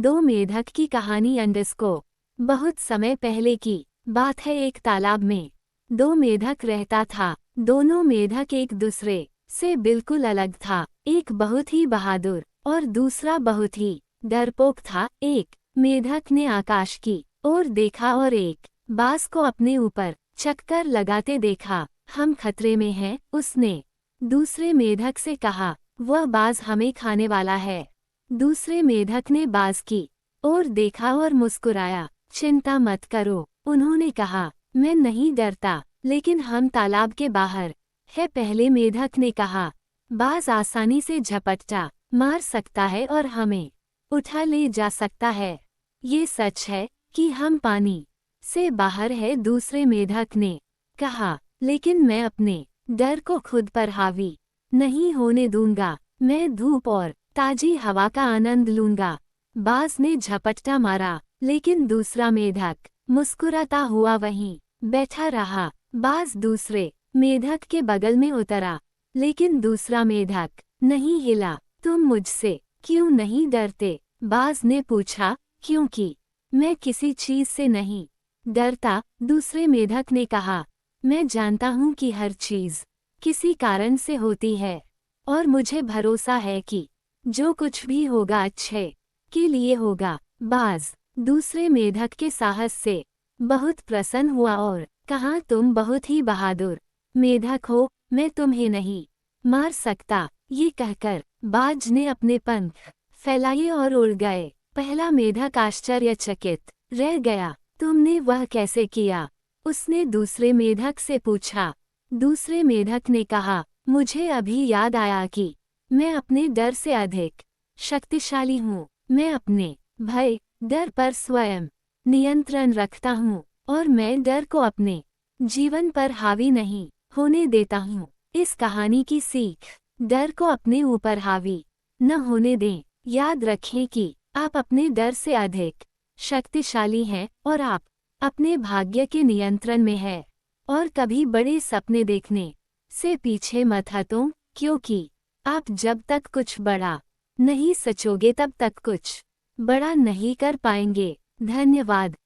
दो मेढक की कहानी अंडस्को। बहुत समय पहले की बात है। एक तालाब में दो मेढक रहता था। दोनों मेढक एक दूसरे से बिल्कुल अलग था। एक बहुत ही बहादुर और दूसरा बहुत ही डरपोक था। एक मेढक ने आकाश की ओर देखा और एक बाज को अपने ऊपर चक्कर लगाते देखा। हम खतरे में हैं, उसने दूसरे मेढक से कहा। वह बाज हमें खाने वाला है। दूसरे मेढक ने बाज की ओर देखा और मुस्कुराया। चिंता मत करो, उन्होंने कहा। मैं नहीं डरता, लेकिन हम तालाब के बाहर है। पहले मेढक ने कहा। बाज आसानी से झपट्टा मार सकता है और हमें उठा ले जा सकता है। ये सच है कि हम पानी से बाहर है, दूसरे मेढक ने कहा। लेकिन मैं अपने डर को खुद पर हावी नहीं होने दूंगा। मैं धूप और ताजी हवा का आनंद लूंगा। बाज ने झपट्टा मारा, लेकिन दूसरा मेढक मुस्कुराता हुआ वहीं बैठा रहा। बाज दूसरे मेढक के बगल में उतरा, लेकिन दूसरा मेढक नहीं हिला। तुम मुझसे क्यों नहीं डरते? बाज ने पूछा। क्योंकि मैं किसी चीज से नहीं डरता, दूसरे मेढक ने कहा। मैं जानता हूँ कि हर चीज किसी कारण से होती है, और मुझे भरोसा है कि जो कुछ भी होगा अच्छे के लिए होगा। बाज दूसरे मेढक के साहस से बहुत प्रसन्न हुआ और कहा, तुम बहुत ही बहादुर मेढक हो, मैं तुम्हें नहीं मार सकता। ये कहकर बाज ने अपने पंख फैलाए और उड़ गए। पहला मेढक आश्चर्यचकित रह गया। तुमने वह कैसे किया? उसने दूसरे मेढक से पूछा। दूसरे मेढक ने कहा, मुझे अभी याद आया कि मैं अपने डर से अधिक शक्तिशाली हूँ। मैं अपने भय डर पर स्वयं नियंत्रण रखता हूँ, और मैं डर को अपने जीवन पर हावी नहीं होने देता हूँ। इस कहानी की सीख, डर को अपने ऊपर हावी न होने दें। याद रखें कि आप अपने डर से अधिक शक्तिशाली हैं, और आप अपने भाग्य के नियंत्रण में हैं। और कभी बड़े सपने देखने से पीछे मत हटो, क्योंकि आप जब तक कुछ बड़ा नहीं सोचोगे तब तक कुछ बड़ा नहीं कर पाएंगे। धन्यवाद।